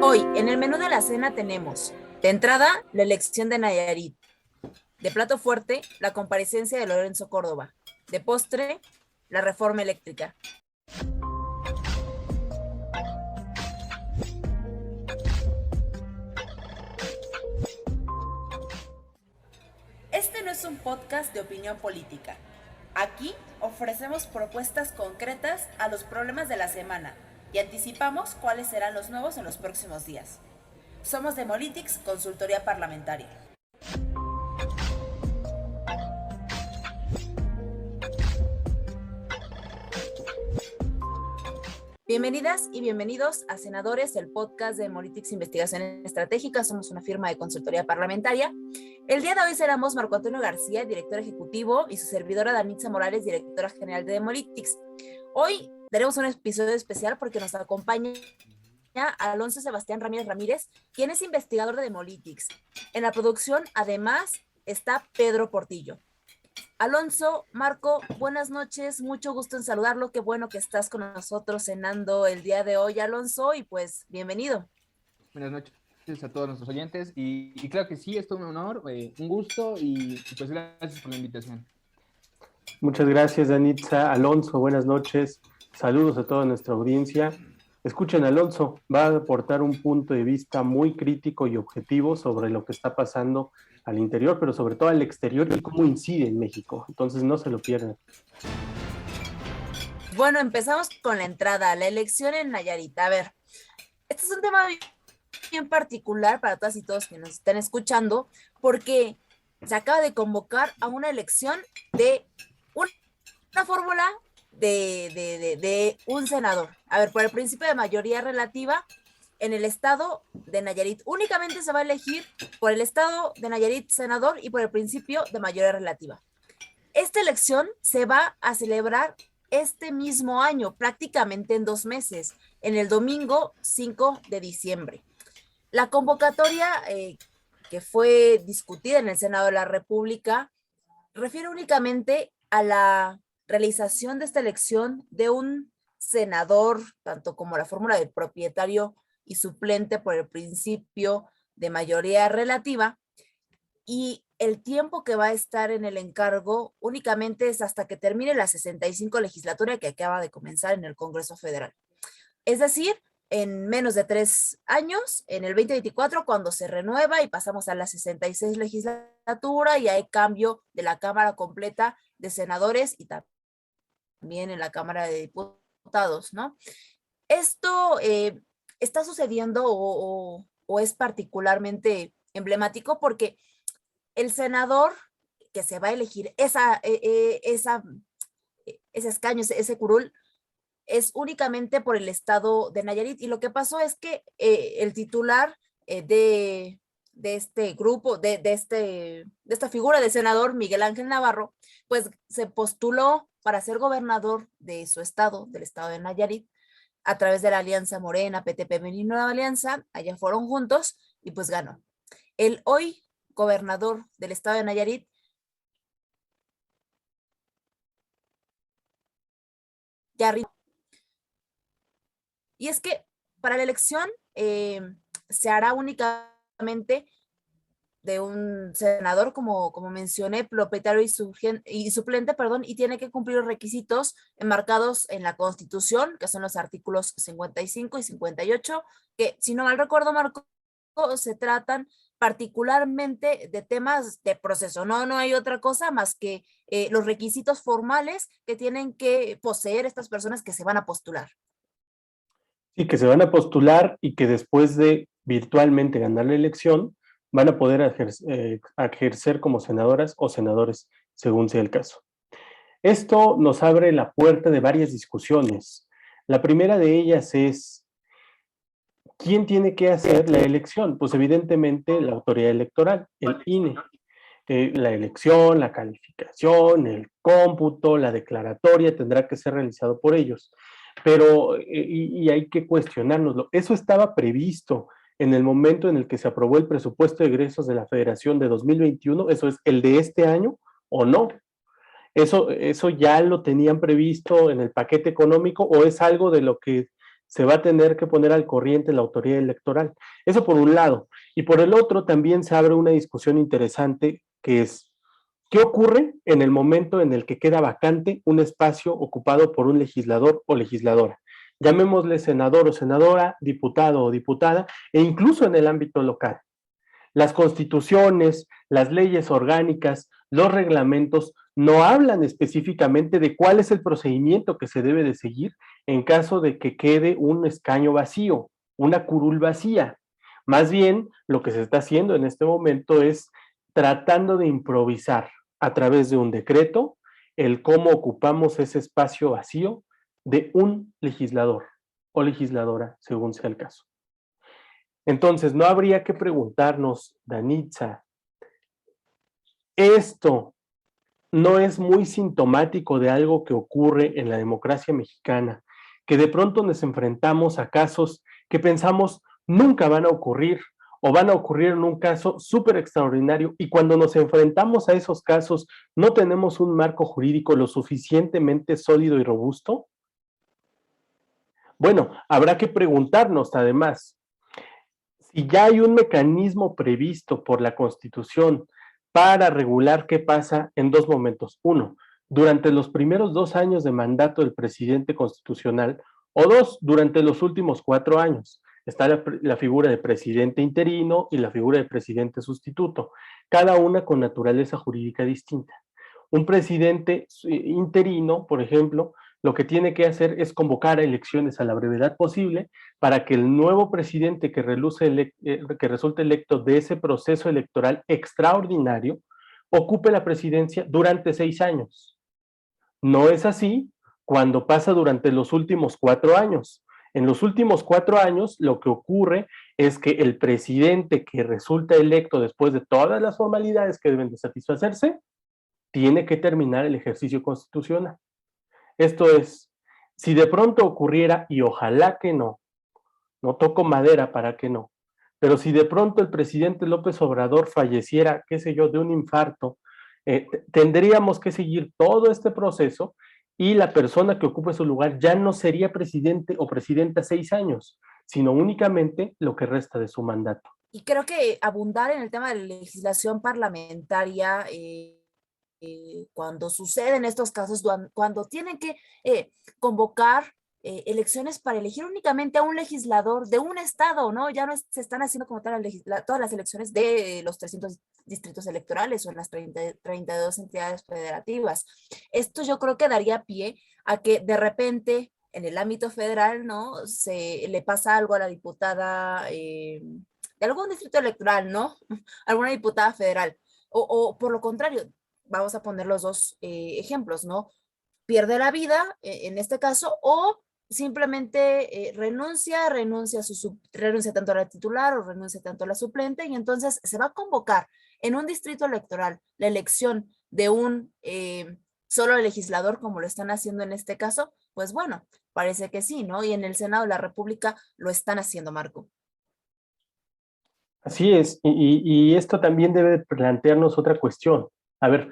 Hoy, en el menú de la cena tenemos, de entrada, la elección de Nayarit, de plato fuerte, la comparecencia de Lorenzo Córdoba, de postre, la reforma eléctrica. Este no es un podcast de opinión política. Aquí ofrecemos propuestas concretas a los problemas de la semana y anticipamos cuáles serán los nuevos en los próximos días. Somos Demolitics, consultoría parlamentaria. Bienvenidas y bienvenidos a Senadores, el podcast de Demolitics Investigación Estratégica. Somos una firma de consultoría parlamentaria. El día de hoy seremos Marco Antonio García, director ejecutivo, y su servidora Danitza Morales, directora general de Demolitics. Hoy tenemos un episodio especial porque nos acompaña Alonso Sebastián Ramírez Ramírez, quien es investigador de Demolitics. En la producción, además, está Pedro Portillo. Alonso, Marco, buenas noches, mucho gusto en saludarlo, qué bueno que estás con nosotros cenando el día de hoy, Alonso, y pues bienvenido. Buenas noches a todos nuestros oyentes y claro que sí, es todo un honor, un gusto y pues gracias por la invitación. Muchas gracias, Danitza. Alonso, buenas noches, saludos a toda nuestra audiencia. Escuchen, Alonso va a aportar un punto de vista muy crítico y objetivo sobre lo que está pasando al interior, pero sobre todo al exterior y cómo incide en México. Entonces no se lo pierdan. Bueno, empezamos con la entrada, la elección en Nayarit. A ver, este es un tema bien particular para todas y todos que nos estén escuchando, porque se acaba de convocar a una elección de una fórmula de un senador. A ver, por el principio de mayoría relativa, en el estado de Nayarit únicamente se va a elegir por el estado de Nayarit senador y por el principio de mayoría relativa. Esta elección se va a celebrar este mismo año, prácticamente en 2 meses, en el domingo 5 de diciembre. La convocatoria que fue discutida en el Senado de la República refiere únicamente a la realización de esta elección de un senador, tanto como la fórmula de propietario y suplente por el principio de mayoría relativa, y el tiempo que va a estar en el encargo únicamente es hasta que termine la 65 legislatura que acaba de comenzar en el Congreso Federal. Es decir, en menos de 3 años, en el 2024, cuando se renueva y pasamos a la 66 legislatura y hay cambio de la Cámara completa de senadores y también en la Cámara de Diputados, ¿no? Esto está sucediendo o es particularmente emblemático porque el senador que se va a elegir, ese escaño, ese curul, es únicamente por el estado de Nayarit. Y lo que pasó es que el titular de este grupo, de esta figura de senador, Miguel Ángel Navarro, pues se postuló para ser gobernador de su estado, del estado de Nayarit, a través de la Alianza Morena, PT, PMN y Nueva Alianza. Allá fueron juntos y pues ganó. El hoy gobernador del estado de Nayarit ya arriba. Y es que para la elección se hará únicamente de un senador, como mencioné, propietario y suplente, perdón, y tiene que cumplir los requisitos enmarcados en la Constitución, que son los artículos 55 y 58, que si no mal recuerdo, Marco, se tratan particularmente de temas de proceso, no hay otra cosa más que los requisitos formales que tienen que poseer estas personas que se van a postular. Sí, que se van a postular y que después de virtualmente ganar la elección van a poder ejercer como senadoras o senadores, según sea el caso. Esto nos abre la puerta de varias discusiones. La primera de ellas es, ¿quién tiene que hacer la elección? Pues evidentemente la autoridad electoral, el INE. La elección, la calificación, el cómputo, la declaratoria tendrá que ser realizado por ellos. Pero, y hay que cuestionárnoslo, eso estaba previsto en el momento en el que se aprobó el presupuesto de egresos de la Federación de 2021, eso es el de este año, ¿o no? ¿Eso ya lo tenían previsto en el paquete económico o es algo de lo que se va a tener que poner al corriente la autoridad electoral. Eso por un lado. Y por el otro también se abre una discusión interesante que es, ¿qué ocurre en el momento en el que queda vacante un espacio ocupado por un legislador o legisladora? Llamémosle senador o senadora, diputado o diputada, e incluso en el ámbito local. Las constituciones, las leyes orgánicas, los reglamentos no hablan específicamente de cuál es el procedimiento que se debe de seguir en caso de que quede un escaño vacío, una curul vacía. Más bien, lo que se está haciendo en este momento es tratando de improvisar a través de un decreto el cómo ocupamos ese espacio vacío de un legislador o legisladora, según sea el caso. Entonces, no habría que preguntarnos, Danitza, ¿esto no es muy sintomático de algo que ocurre en la democracia mexicana? Que de pronto nos enfrentamos a casos que pensamos nunca van a ocurrir o van a ocurrir en un caso súper extraordinario, y cuando nos enfrentamos a esos casos no tenemos un marco jurídico lo suficientemente sólido y robusto. Bueno, habrá que preguntarnos además, si ya hay un mecanismo previsto por la Constitución para regular qué pasa en dos momentos. Uno, durante los primeros 2 años de mandato del presidente constitucional, o dos, durante los últimos 4 años. Está la figura de presidente interino y la figura de presidente sustituto, cada una con naturaleza jurídica distinta. Un presidente interino, por ejemplo, lo que tiene que hacer es convocar a elecciones a la brevedad posible para que el nuevo presidente que resulte electo de ese proceso electoral extraordinario ocupe la presidencia durante 6 años. No es así cuando pasa durante los últimos 4 años. En los últimos 4 años lo que ocurre es que el presidente que resulta electo después de todas las formalidades que deben de satisfacerse, tiene que terminar el ejercicio constitucional. Esto es, si de pronto ocurriera, y ojalá que no, no toco madera para que no, pero si de pronto el presidente López Obrador falleciera, qué sé yo, de un infarto, tendríamos que seguir todo este proceso y la persona que ocupe su lugar ya no sería presidente o presidenta 6 años, sino únicamente lo que resta de su mandato. Y creo que abundar en el tema de la legislación parlamentaria, cuando suceden estos casos, cuando tienen que convocar elecciones para elegir únicamente a un legislador de un estado, ¿no? Ya no se están haciendo como tal todas las elecciones de los 300 distritos electorales o en las 32 entidades federativas. Esto yo creo que daría pie a que de repente en el ámbito federal, ¿no? Se le pasa algo a la diputada de algún distrito electoral, ¿no? Alguna diputada federal. O por lo contrario, vamos a poner los dos ejemplos, ¿no? Pierde la vida en este caso, o simplemente renuncia tanto a la titular o renuncia tanto a la suplente, y entonces se va a convocar en un distrito electoral la elección de un solo legislador, como lo están haciendo en este caso. Pues bueno, parece que sí, ¿no? Y en el Senado de la República lo están haciendo, Marco. Así es, y esto también debe plantearnos otra cuestión. A ver,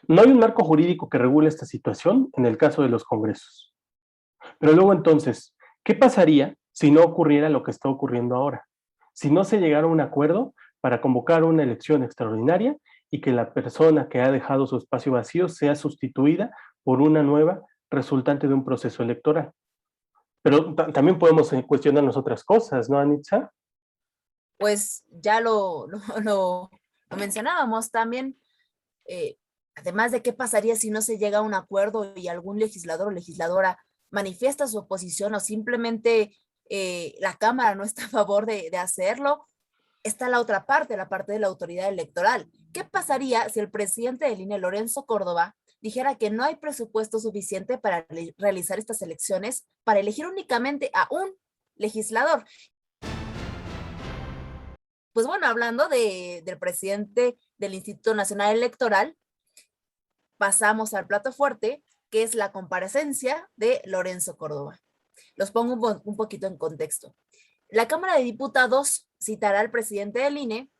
no hay un marco jurídico que regule esta situación en el caso de los congresos. Pero luego entonces, ¿qué pasaría si no ocurriera lo que está ocurriendo ahora? Si no se llegara a un acuerdo para convocar una elección extraordinaria y que la persona que ha dejado su espacio vacío sea sustituida por una nueva resultante de un proceso electoral. Pero también podemos cuestionarnos otras cosas, ¿no, Anitza? Pues ya lo mencionábamos también, además de qué pasaría si no se llega a un acuerdo y algún legislador o legisladora manifiesta su oposición o simplemente la Cámara no está a favor de hacerlo. Está la otra parte, la parte de la autoridad electoral. ¿Qué pasaría si el presidente del INE, Lorenzo Córdoba, dijera que no hay presupuesto suficiente para realizar estas elecciones, para elegir únicamente a un legislador? Pues bueno, hablando del presidente del Instituto Nacional Electoral, pasamos al plato fuerte, que es la comparecencia de Lorenzo Córdoba. Los pongo un poquito en contexto. La Cámara de Diputados citará al presidente del INE,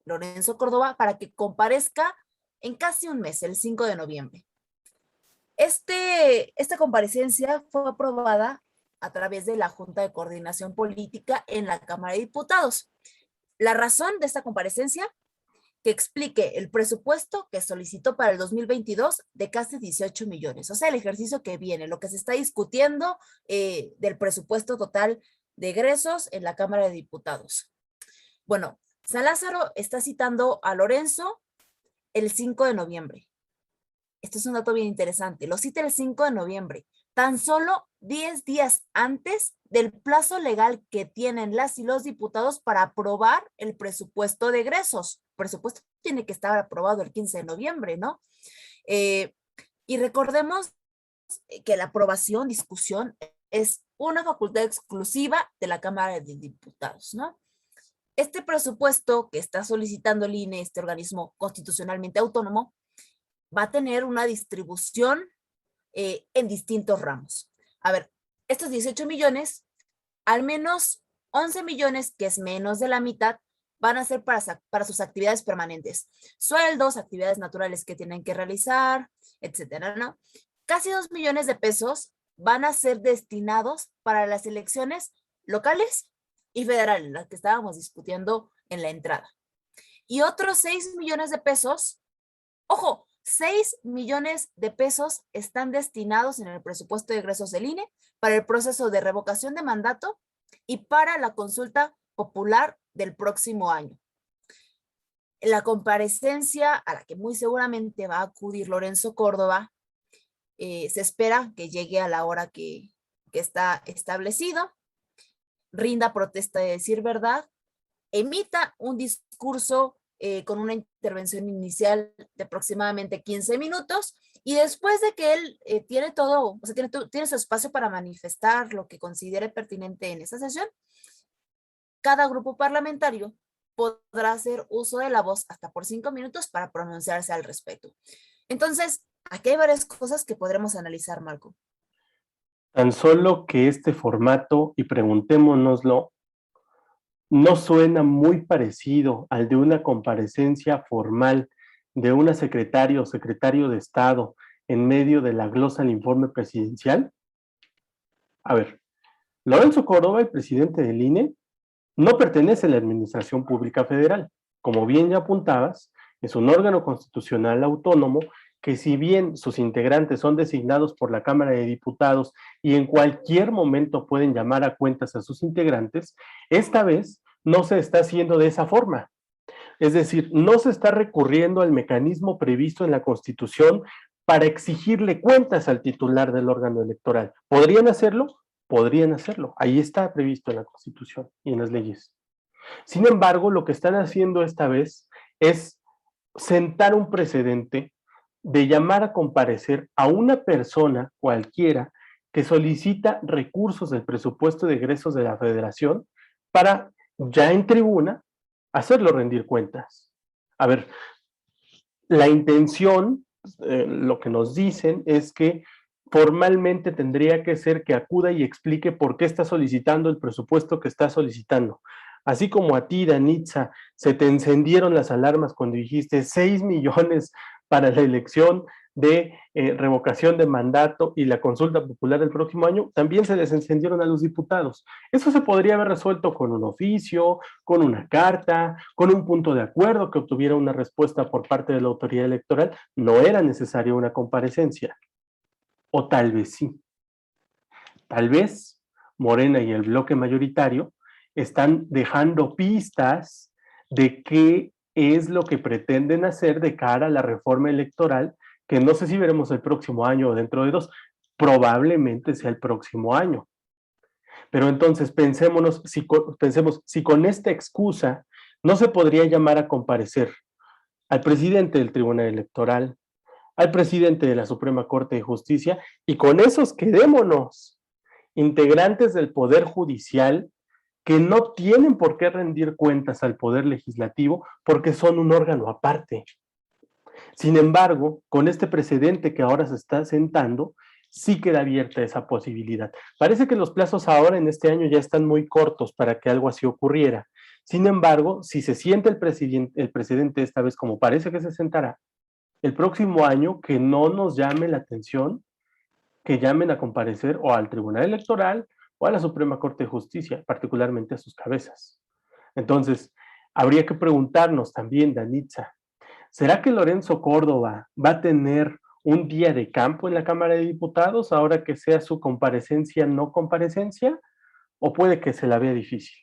Lorenzo Córdoba, para que comparezca en casi un mes, el 5 de noviembre. Esta comparecencia fue aprobada a través de la Junta de Coordinación Política en la Cámara de Diputados. La razón de esta comparecencia, que explique el presupuesto que solicitó para el 2022 de casi 18 millones. O sea, el ejercicio que viene, lo que se está discutiendo del presupuesto total de egresos en la Cámara de Diputados. Bueno, San Lázaro está citando a Lorenzo el 5 de noviembre. Esto es un dato bien interesante. Lo cita el 5 de noviembre, tan solo 10 días antes del plazo legal que tienen las y los diputados para aprobar el presupuesto de egresos. El presupuesto tiene que estar aprobado el 15 de noviembre, ¿no? Y recordemos que la aprobación, discusión, es una facultad exclusiva de la Cámara de Diputados, ¿no? Este presupuesto que está solicitando el INE, este organismo constitucionalmente autónomo, va a tener una distribución en distintos ramos. A ver, estos 18 millones, al menos 11 millones, que es menos de la mitad, van a ser para sus actividades permanentes. Sueldos, actividades naturales que tienen que realizar, etcétera, ¿no? Casi 2 millones de pesos van a ser destinados para las elecciones locales y federales, las que estábamos discutiendo en la entrada. Y otros 6 millones de pesos, ojo, 6 millones de pesos están destinados en el presupuesto de egresos del INE para el proceso de revocación de mandato y para la consulta popular del próximo año. La comparecencia a la que muy seguramente va a acudir Lorenzo Córdoba, se espera que llegue a la hora que está establecido, rinda protesta de decir verdad, emita un discurso con una intervención inicial de aproximadamente 15 minutos, y después de que él tiene todo, o sea, tiene su espacio para manifestar lo que considere pertinente en esa sesión, cada grupo parlamentario podrá hacer uso de la voz hasta por 5 minutos para pronunciarse al respecto. Entonces, aquí hay varias cosas que podremos analizar, Marco. Tan solo que este formato, y preguntémonoslo, no suena muy parecido al de una comparecencia formal de una secretaria o secretario de Estado en medio de la glosa al informe presidencial. A ver, Lorenzo Córdoba, el presidente del INE, no pertenece a la Administración Pública Federal. Como bien ya apuntabas, es un órgano constitucional autónomo que, si bien sus integrantes son designados por la Cámara de Diputados y en cualquier momento pueden llamar a cuentas a sus integrantes, esta vez no se está haciendo de esa forma. Es decir, no se está recurriendo al mecanismo previsto en la Constitución para exigirle cuentas al titular del órgano electoral. ¿Podrían hacerlo? Podrían hacerlo. Ahí está previsto en la Constitución y en las leyes. Sin embargo, lo que están haciendo esta vez es sentar un precedente de llamar a comparecer a una persona cualquiera que solicita recursos del presupuesto de egresos de la Federación para, ya en tribuna, hacerlo rendir cuentas. A ver, la intención, lo que nos dicen es que formalmente tendría que ser que acuda y explique por qué está solicitando el presupuesto que está solicitando. Así como a ti, Danitza, se te encendieron las alarmas cuando dijiste 6 millones para la elección de revocación de mandato y la consulta popular del próximo año, también se les encendieron a los diputados. Eso se podría haber resuelto con un oficio, con una carta, con un punto de acuerdo que obtuviera una respuesta por parte de la autoridad electoral. No era necesaria una comparecencia. O tal vez sí. Tal vez Morena y el bloque mayoritario están dejando pistas de qué es lo que pretenden hacer de cara a la reforma electoral, que no sé si veremos el próximo año o dentro de 2, probablemente sea el próximo año. Pero entonces pensemos si con esta excusa no se podría llamar a comparecer al presidente del Tribunal Electoral, al presidente de la Suprema Corte de Justicia, y con esos quedémonos, integrantes del Poder Judicial, que no tienen por qué rendir cuentas al Poder Legislativo porque son un órgano aparte. Sin embargo, con este precedente que ahora se está sentando, sí queda abierta esa posibilidad. Parece que los plazos ahora en este año ya están muy cortos para que algo así ocurriera. Sin embargo, si se siente el precedente esta vez como parece que se sentará, el próximo año que no nos llame la atención, que llamen a comparecer o al Tribunal Electoral o a la Suprema Corte de Justicia, particularmente a sus cabezas. Entonces, habría que preguntarnos también, Danitza, ¿será que Lorenzo Córdoba va a tener un día de campo en la Cámara de Diputados ahora que sea su comparecencia, no comparecencia? ¿O puede que se la vea difícil?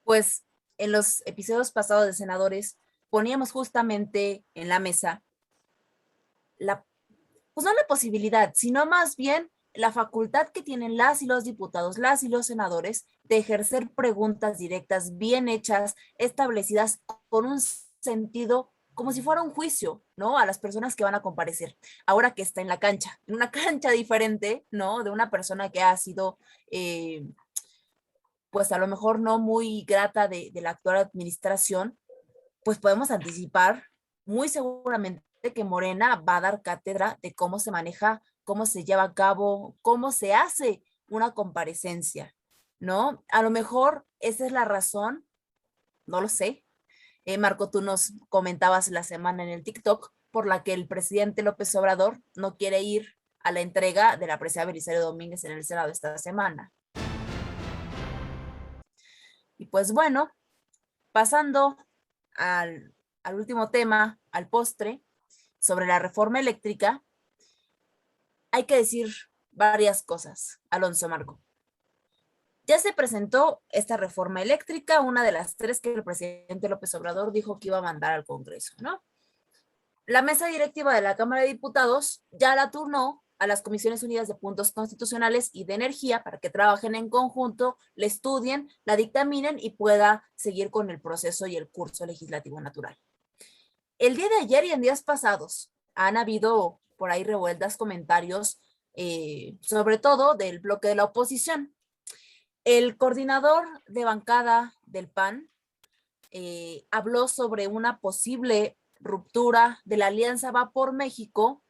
Pues en los episodios pasados de Senadores poníamos justamente en la mesa pues no la posibilidad, sino más bien la facultad que tienen las y los diputados, las y los senadores, de ejercer preguntas directas, bien hechas, establecidas con un sentido como si fuera un juicio, ¿no? A las personas que van a comparecer. Ahora que está en la cancha, en una cancha diferente, ¿no? De una persona que ha sido, pues a lo mejor no muy grata de la actual administración, pues podemos anticipar muy seguramente que Morena va a dar cátedra de cómo se maneja, cómo se lleva a cabo, cómo se hace una comparecencia, ¿no? A lo mejor esa es la razón, no lo sé. Marco, tú nos comentabas la semana en el TikTok por la que el presidente López Obrador no quiere ir a la entrega de la presidencia Belisario Domínguez en el Senado esta semana. Y pues bueno, pasando al último tema, al postre, sobre la reforma eléctrica, hay que decir varias cosas, Alonso Marco. Ya se presentó esta reforma eléctrica, una de las 3 que el presidente López Obrador dijo que iba a mandar al Congreso, ¿no? La mesa directiva de la Cámara de Diputados ya la turnó a las Comisiones Unidas de Puntos Constitucionales y de Energía para que trabajen en conjunto, la estudien, la dictaminen y pueda seguir con el proceso y el curso legislativo natural. El día de ayer y en días pasados han habido por ahí revueltas comentarios, sobre todo del bloque de la oposición. El coordinador de bancada del PAN habló sobre una posible ruptura de la Alianza Va por México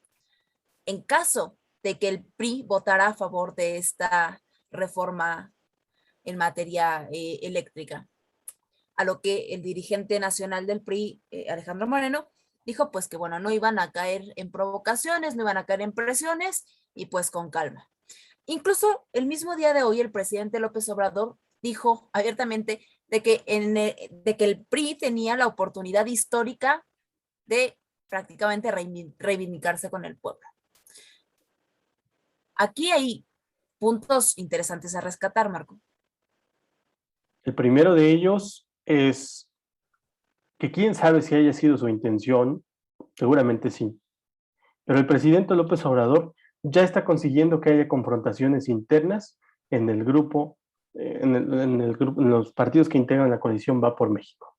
en caso de que el PRI votara a favor de esta reforma en materia eléctrica. A lo que el dirigente nacional del PRI, Alejandro Moreno, dijo pues que bueno, no iban a caer en provocaciones, no iban a caer en presiones y pues con calma. Incluso el mismo día de hoy el presidente López Obrador dijo abiertamente de que el PRI tenía la oportunidad histórica de prácticamente reivindicarse con el pueblo. Aquí hay puntos interesantes a rescatar, Marco. El primero de ellos es que quién sabe si haya sido su intención, seguramente sí, pero el presidente López Obrador ya está consiguiendo que haya confrontaciones internas en el grupo, en los partidos que integran la coalición Va por México.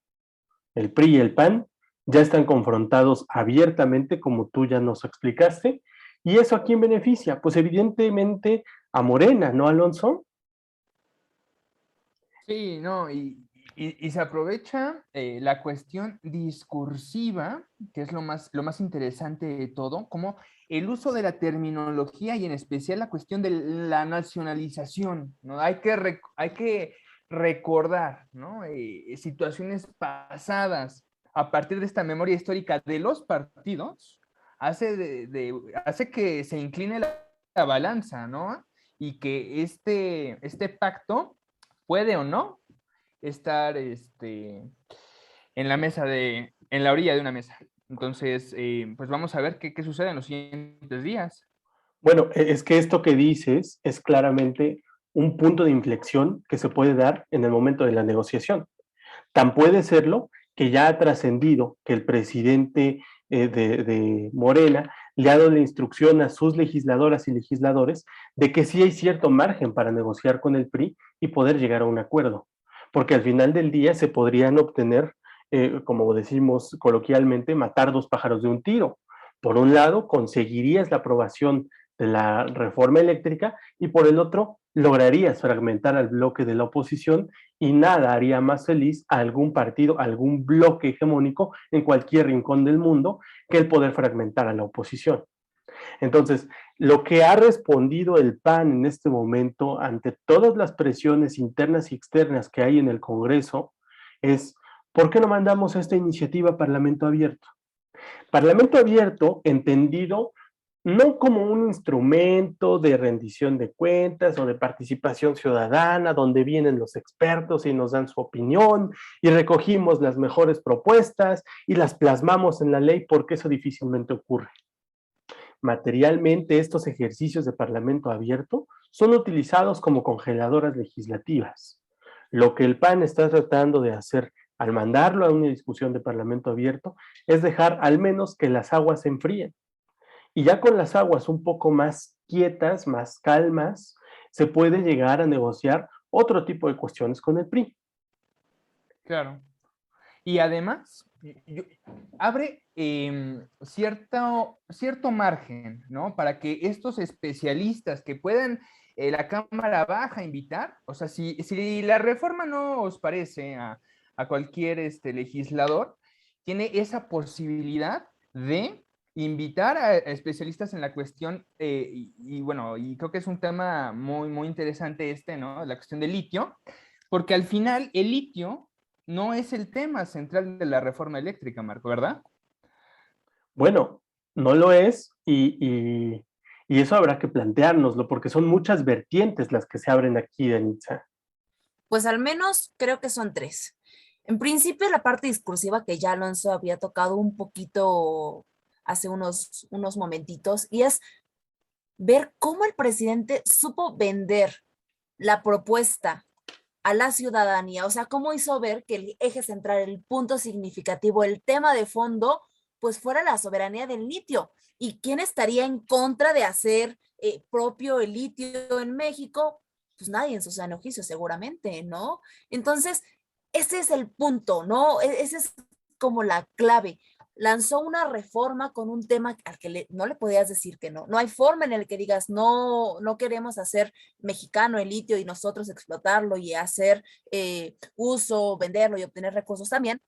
El PRI y el PAN ya están confrontados abiertamente, como tú ya nos explicaste, y eso ¿a quién beneficia? Pues evidentemente a Morena, ¿no, Alonso? Sí, no, y se aprovecha la cuestión discursiva, que es lo más interesante de todo, como el uso de la terminología y en especial la cuestión de la nacionalización, ¿no? Hay que recordar, ¿no? Situaciones pasadas a partir de esta memoria histórica de los partidos, hace que se incline la balanza, ¿no? Y que este pacto puede o no estar en la orilla de una mesa. Entonces, pues vamos a ver qué sucede en los siguientes días. Bueno, es que esto que dices es claramente un punto de inflexión que se puede dar en el momento de la negociación. Tan puede serlo que ya ha trascendido que el presidente de Morena le ha dado la instrucción a sus legisladoras y legisladores de que sí hay cierto margen para negociar con el PRI y poder llegar a un acuerdo, porque al final del día se podrían obtener, como decimos coloquialmente, matar 2 pájaros de un tiro. Por un lado, conseguirías la aprobación de la reforma eléctrica y por el otro, lograrías fragmentar al bloque de la oposición y nada haría más feliz a algún partido, a algún bloque hegemónico en cualquier rincón del mundo que el poder fragmentar a la oposición. Entonces, lo que ha respondido el PAN en este momento ante todas las presiones internas y externas que hay en el Congreso es, ¿por qué no mandamos esta iniciativa a Parlamento Abierto? Parlamento Abierto entendido no como un instrumento de rendición de cuentas o de participación ciudadana, donde vienen los expertos y nos dan su opinión y recogimos las mejores propuestas y las plasmamos en la ley, porque eso difícilmente ocurre. Materialmente, estos ejercicios de parlamento abierto son utilizados como congeladoras legislativas. Lo que el PAN está tratando de hacer al mandarlo a una discusión de parlamento abierto es dejar al menos que las aguas se enfríen. Y ya con las aguas un poco más quietas, más calmas, se puede llegar a negociar otro tipo de cuestiones con el PRI. Claro. Y además, abre cierto margen, ¿no? Para que estos especialistas que puedan la Cámara Baja invitar, o sea, si la reforma no os parece a cualquier legislador, tiene esa posibilidad de invitar a especialistas en la cuestión, bueno, y creo que es un tema muy, muy interesante ¿no? La cuestión del litio, porque al final el litio no es el tema central de la reforma eléctrica, Marco, ¿verdad? Bueno, no lo es y eso habrá que planteárnoslo porque son muchas vertientes las que se abren aquí, Danitza. Pues al menos creo que son tres. En principio, la parte discursiva que ya Alonso había tocado un poquito hace unos momentitos, y es ver cómo el presidente supo vender la propuesta a la ciudadanía, o sea, cómo hizo ver que el eje central, el punto significativo, el tema de fondo, pues fuera la soberanía del litio. ¿Y quién estaría en contra de hacer propio el litio en México? Pues nadie en su sano juicio, seguramente, ¿no? Entonces, ese es el punto, ¿no? Ese es como la clave. Lanzó una reforma con un tema al que no le podías decir que no. No hay forma en el que digas, no, no queremos hacer mexicano el litio y nosotros explotarlo y hacer uso, venderlo y obtener recursos también.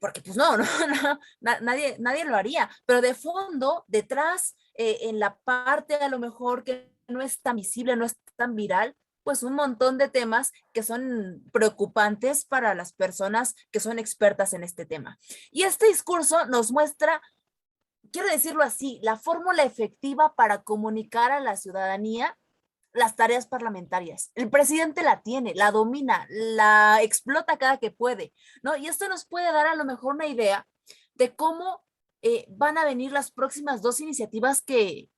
Porque pues nadie lo haría, pero de fondo, detrás, en la parte a lo mejor que no es tan visible, no es tan viral, pues un montón de temas que son preocupantes para las personas que son expertas en este tema. Y este discurso nos muestra, quiero decirlo así, la fórmula efectiva para comunicar a la ciudadanía las tareas parlamentarias. El presidente la tiene, la domina, la explota cada que puede, ¿no? Y esto nos puede dar a lo mejor una idea de cómo van a venir las próximas dos iniciativas que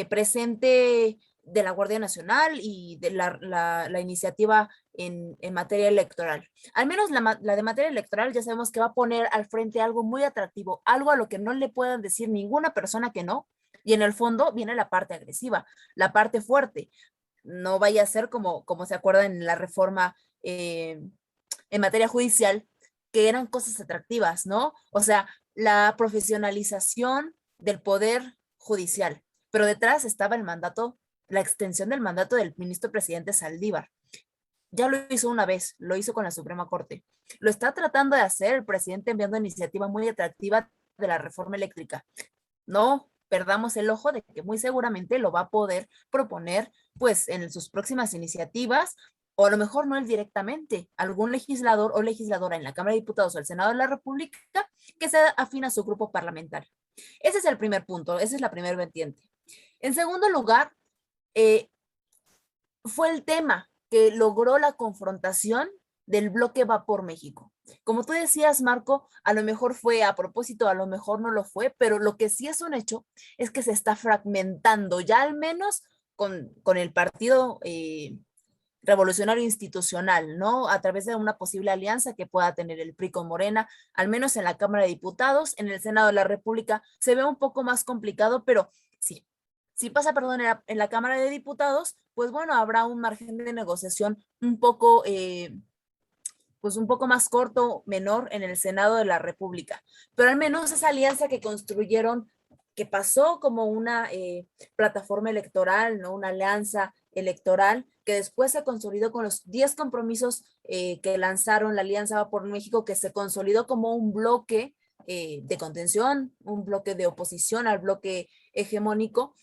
presente de la Guardia Nacional y de la iniciativa en materia electoral. Al menos la de materia electoral ya sabemos que va a poner al frente algo muy atractivo, algo a lo que no le puedan decir ninguna persona que no, y en el fondo viene la parte agresiva, la parte fuerte. No vaya a ser como se acuerda en la reforma en materia judicial, que eran cosas atractivas, ¿no? O sea, la profesionalización del poder judicial, pero detrás estaba el mandato, la extensión del mandato del ministro presidente Saldívar. Ya lo hizo una vez, lo hizo con la Suprema Corte. Lo está tratando de hacer el presidente enviando iniciativa muy atractiva de la reforma eléctrica. No perdamos el ojo de que muy seguramente lo va a poder proponer pues en sus próximas iniciativas, o a lo mejor no él directamente, algún legislador o legisladora en la Cámara de Diputados o el Senado de la República que sea afín a su grupo parlamentario. Ese es el primer punto, esa es la primera vertiente. En segundo lugar, fue el tema que logró la confrontación del bloque Va por México. Como tú decías, Marco, a lo mejor fue a propósito, a lo mejor no lo fue, pero lo que sí es un hecho es que se está fragmentando, ya al menos con el Partido Revolucionario Institucional, ¿no? A través de una posible alianza que pueda tener el PRI con Morena, al menos en la Cámara de Diputados. En el Senado de la República se ve un poco más complicado, pero sí, si pasa, perdón, en la Cámara de Diputados, pues bueno, habrá un margen de negociación un poco, pues un poco más corto, menor en el Senado de la República. Pero al menos esa alianza que construyeron, que pasó como una plataforma electoral, ¿no? Una alianza electoral, que después se consolidó con los 10 compromisos que lanzaron la Alianza Va por México, que se consolidó como un bloque de contención, un bloque de oposición al bloque hegemónico.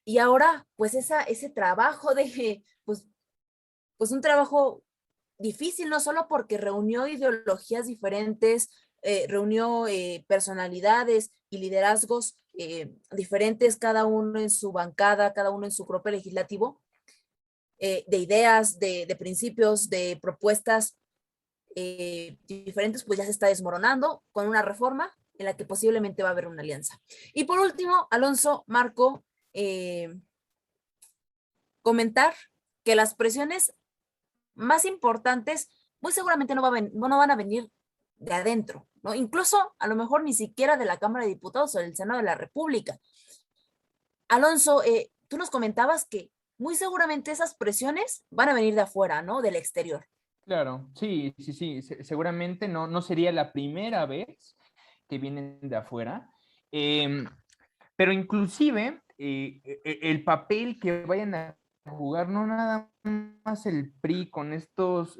Y ahora, pues ese trabajo de, pues un trabajo difícil, no solo porque reunió ideologías diferentes, reunió personalidades y liderazgos diferentes, cada uno en su bancada, cada uno en su propio legislativo, de ideas, de principios, de propuestas diferentes, pues ya se está desmoronando con una reforma en la que posiblemente va a haber una alianza. Y por último, Alonso, Marco, comentar que las presiones más importantes muy seguramente no van a venir de adentro, ¿no? Incluso a lo mejor ni siquiera de la Cámara de Diputados o del Senado de la República. Alonso, tú nos comentabas que muy seguramente esas presiones van a venir de afuera, ¿no? Del exterior. Claro, sí, sí, sí, seguramente no sería la primera vez que vienen de afuera, pero inclusive el papel que vayan a jugar, no nada más el PRI con estos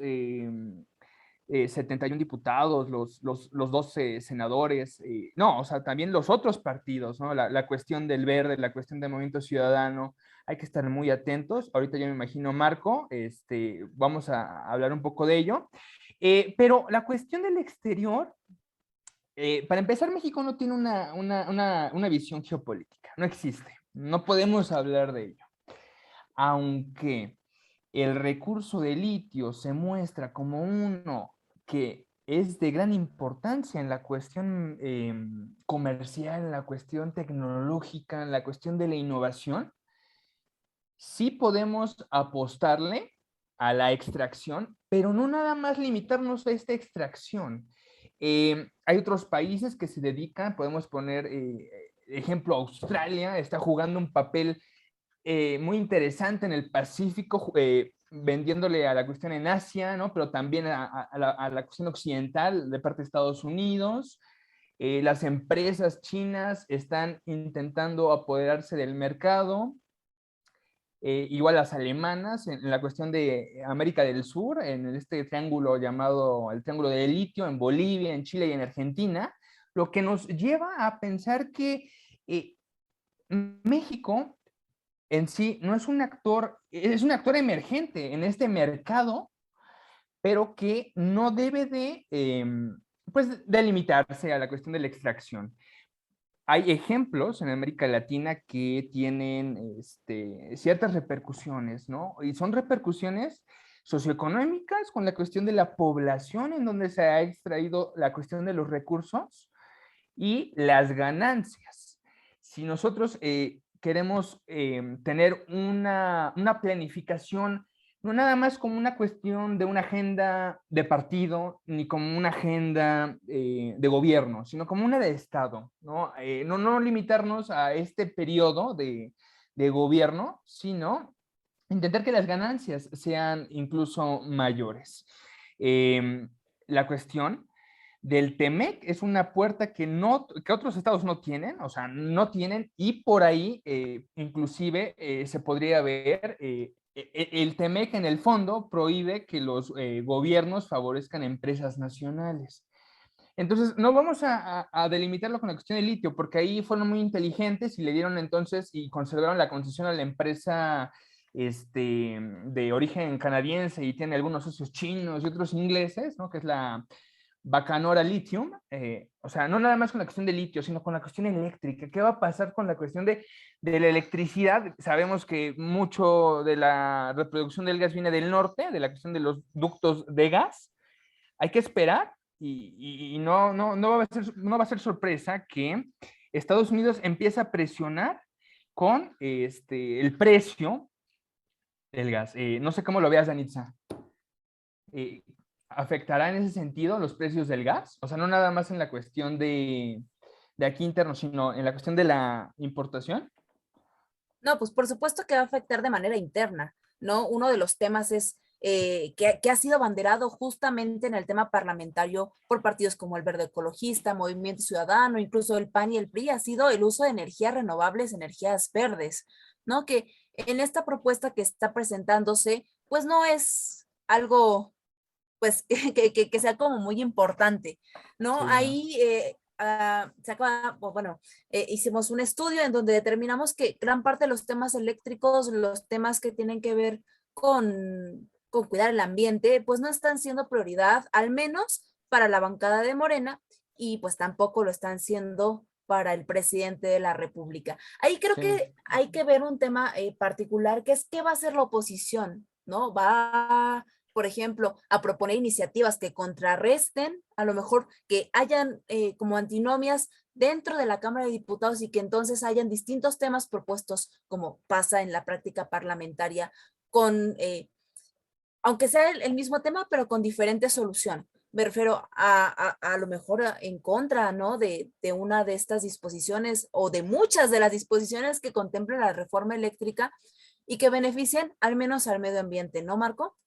71 diputados, los 12 senadores, no, o sea, también los otros partidos, ¿no? La cuestión del verde, la cuestión del Movimiento Ciudadano, hay que estar muy atentos. Ahorita ya me imagino, Marco, vamos a hablar un poco de ello. Pero la cuestión del exterior, para empezar, México no tiene una visión geopolítica, no existe, no podemos hablar de ello. Aunque el recurso de litio se muestra como uno que es de gran importancia en la cuestión comercial, en la cuestión tecnológica, en la cuestión de la innovación, sí podemos apostarle a la extracción, pero no nada más limitarnos a esta extracción. Hay otros países que se dedican, podemos poner ejemplo, Australia está jugando un papel muy interesante en el Pacífico, vendiéndole a la cuestión en Asia, ¿no? Pero también a la cuestión occidental de parte de Estados Unidos. Las empresas chinas están intentando apoderarse del mercado. Igual las alemanas en la cuestión de América del Sur, en este triángulo llamado el Triángulo de Litio, en Bolivia, en Chile y en Argentina, lo que nos lleva a pensar que México en sí no es un actor, es un actor emergente en este mercado, pero que no debe pues, de limitarse a la cuestión de la extracción. Hay ejemplos en América Latina que tienen ciertas repercusiones, ¿no? Y son repercusiones socioeconómicas con la cuestión de la población en donde se ha extraído la cuestión de los recursos y las ganancias. Si nosotros queremos tener una planificación, no nada más como una cuestión de una agenda de partido, ni como una agenda de gobierno, sino como una de Estado, ¿no? No limitarnos a este periodo de gobierno, sino intentar que las ganancias sean incluso mayores. La cuestión del TEMEC es una puerta que otros estados no tienen, o sea, no tienen, y por ahí inclusive se podría ver, el TEMEC en el fondo prohíbe que los gobiernos favorezcan empresas nacionales. Entonces, no vamos a delimitarlo con la cuestión del litio, porque ahí fueron muy inteligentes y le dieron entonces y conservaron la concesión a la empresa de origen canadiense y tiene algunos socios chinos y otros ingleses, ¿no? Que es la Bacanora Lithium, o sea, no nada más con la cuestión de litio, sino con la cuestión eléctrica. ¿Qué va a pasar con la cuestión de la electricidad? Sabemos que mucho de la reproducción del gas viene del norte, de la cuestión de los ductos de gas. Hay que esperar y no va a ser sorpresa que Estados Unidos empiece a presionar con el precio del gas. No sé cómo lo veas, Danitza. ¿Afectará en ese sentido los precios del gas? O sea, no nada más en la cuestión de aquí interno, sino en la cuestión de la importación. No, pues por supuesto que va a afectar de manera interna, ¿no? Uno de los temas es que ha sido abanderado justamente en el tema parlamentario por partidos como el Verde Ecologista, Movimiento Ciudadano, incluso el PAN y el PRI, ha sido el uso de energías renovables, energías verdes, ¿no? Que en esta propuesta que está presentándose, pues no es algo pues que sea como muy importante, ¿no? Sí, ¿no? Ahí bueno, hicimos un estudio en donde determinamos que gran parte de los temas eléctricos, los temas que tienen que ver con cuidar el ambiente, pues no están siendo prioridad, al menos para la bancada de Morena, y pues tampoco lo están siendo para el presidente de la República. Ahí creo Sí. que hay que ver un tema particular, que es qué va a hacer la oposición, ¿no? Va, por ejemplo, a proponer iniciativas que contrarresten, a lo mejor que hayan como antinomias dentro de la Cámara de Diputados y que entonces hayan distintos temas propuestos, como pasa en la práctica parlamentaria, con, aunque sea el mismo tema, pero con diferente solución. Me refiero a lo mejor en contra, ¿no? De una de estas disposiciones o de muchas de las disposiciones que contempla la reforma eléctrica y que beneficien al menos al medio ambiente, ¿no, Marco?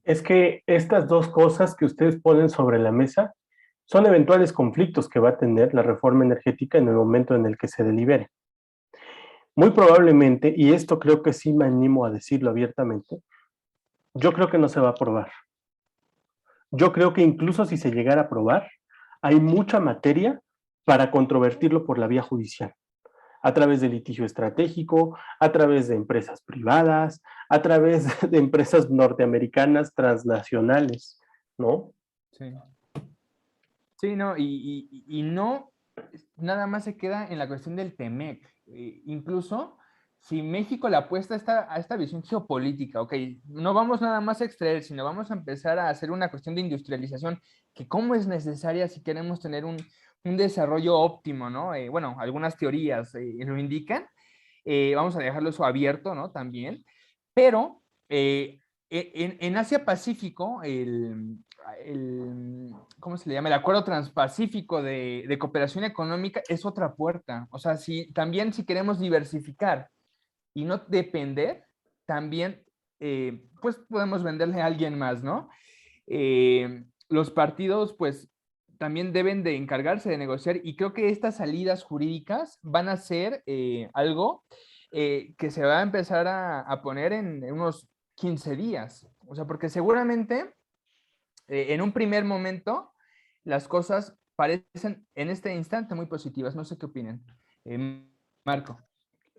Es que estas dos cosas que ustedes ponen sobre la mesa son eventuales conflictos que va a tener la reforma energética en el momento en el que se delibere. Muy probablemente, y esto creo que sí me animo a decirlo abiertamente, yo creo que no se va a aprobar. Yo creo que incluso si se llegara a aprobar, hay mucha materia para controvertirlo por la vía judicial, a través de litigio estratégico, a través de empresas privadas, a través de empresas norteamericanas transnacionales, ¿no? Sí. Sí, no, y no, nada más se queda en la cuestión del TEMEC. Incluso si México le apuesta a esta visión geopolítica, ok, no vamos nada más a extraer, sino vamos a empezar a hacer una cuestión de industrialización, que cómo es necesaria si queremos tener un desarrollo óptimo, ¿no? Bueno, algunas teorías lo indican, vamos a dejarlo eso abierto, ¿no? También, pero en Asia Pacífico, ¿cómo se le llama? El Acuerdo Transpacífico de Cooperación Económica es otra puerta. O sea, también si queremos diversificar y no depender, también pues podemos venderle a alguien más, ¿no? Los partidos pues también deben de encargarse de negociar y creo que estas salidas jurídicas van a ser algo que se va a empezar a poner en unos 15 días. O sea, porque seguramente en un primer momento las cosas parecen en este instante muy positivas. No sé qué opinan. Marco.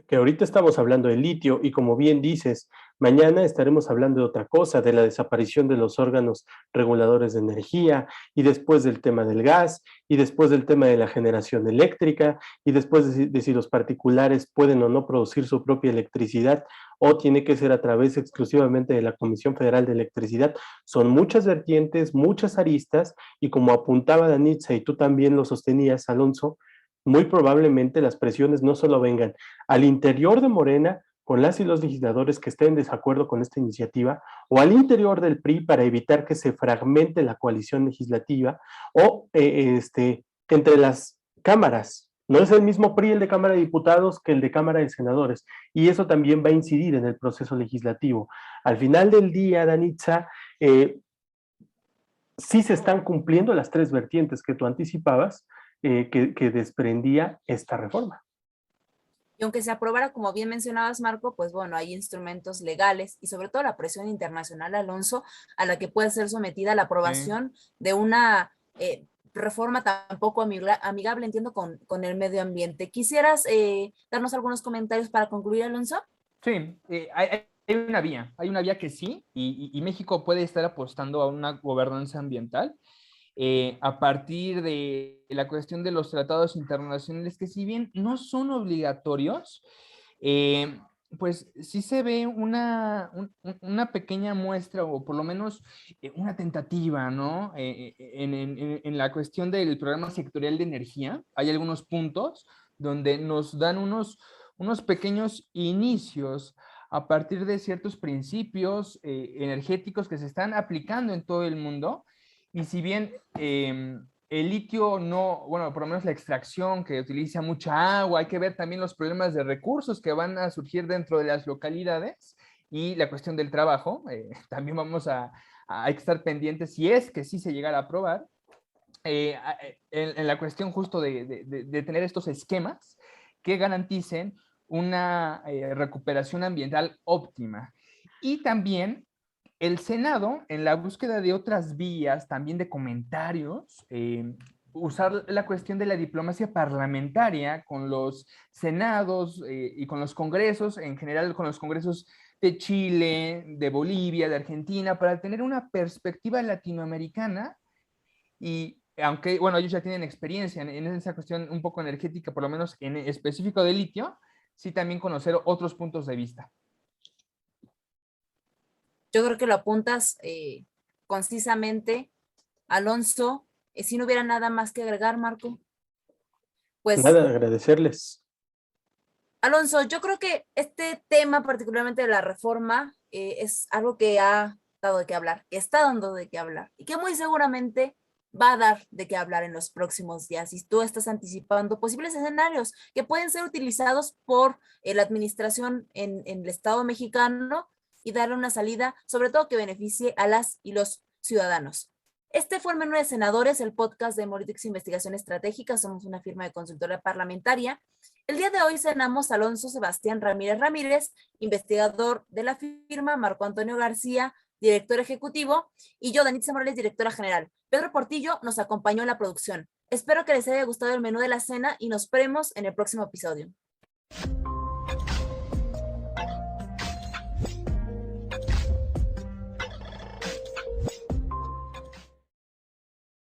Que ahorita estamos hablando de litio y como bien dices, mañana estaremos hablando de otra cosa, de la desaparición de los órganos reguladores de energía y después del tema del gas y después del tema de la generación eléctrica y después de si los particulares pueden o no producir su propia electricidad o tiene que ser a través exclusivamente de la Comisión Federal de Electricidad. Son muchas vertientes, muchas aristas y como apuntaba Danitza y tú también lo sostenías, Alonso, muy probablemente las presiones no solo vengan al interior de Morena con las y los legisladores que estén en desacuerdo con esta iniciativa o al interior del PRI para evitar que se fragmente la coalición legislativa o entre las cámaras. No es el mismo PRI el de Cámara de Diputados que el de Cámara de Senadores y eso también va a incidir en el proceso legislativo. Al final del día, Danitza, sí se están cumpliendo las tres vertientes que tú anticipabas, que desprendía esta reforma. Y aunque se aprobara, como bien mencionabas, Marco, pues bueno, hay instrumentos legales y sobre todo la presión internacional, Alonso, a la que puede ser sometida la aprobación de una reforma tampoco amigable, entiendo, con el medio ambiente. ¿Quisieras darnos algunos comentarios para concluir, Alonso? Sí, hay una vía que sí, y México puede estar apostando a una gobernanza ambiental a partir de la cuestión de los tratados internacionales que si bien no son obligatorios, pues sí se ve una pequeña muestra o por lo menos una tentativa, ¿no? En la cuestión del programa sectorial de energía, hay algunos puntos donde nos dan unos pequeños inicios a partir de ciertos principios energéticos que se están aplicando en todo el mundo. Y si bien el litio no, bueno, por lo menos la extracción que utiliza mucha agua, hay que ver también los problemas de recursos que van a surgir dentro de las localidades y la cuestión del trabajo. También vamos a estar pendientes si es que sí se llegara a aprobar. En la cuestión justo de tener estos esquemas que garanticen una recuperación ambiental óptima. Y también el Senado, en la búsqueda de otras vías, también de comentarios, usar la cuestión de la diplomacia parlamentaria con los senados y con los congresos, en general con los congresos de Chile, de Bolivia, de Argentina, para tener una perspectiva latinoamericana y aunque, bueno, ellos ya tienen experiencia en esa cuestión un poco energética, por lo menos en específico de litio, sí también conocer otros puntos de vista. Yo creo que lo apuntas concisamente, Alonso. Si no hubiera nada más que agregar, Marco, pues Nada, agradecerles. Alonso, yo creo que este tema, particularmente de la reforma, es algo que ha dado de qué hablar, que está dando de qué hablar y que muy seguramente va a dar de qué hablar en los próximos días. Y tú estás anticipando posibles escenarios que pueden ser utilizados por la administración en el Estado mexicano y darle una salida, sobre todo que beneficie a las y los ciudadanos. Este fue el Menú de Senadores, el podcast de Moritix Investigación Estratégica. Somos una firma de consultoría parlamentaria. El día de hoy cenamos a Alonso Sebastián Ramírez Ramírez, investigador de la firma, Marco Antonio García, director ejecutivo, y yo, Danitza Morales, directora general. Pedro Portillo nos acompañó en la producción. Espero que les haya gustado el menú de la cena y nos vemos en el próximo episodio.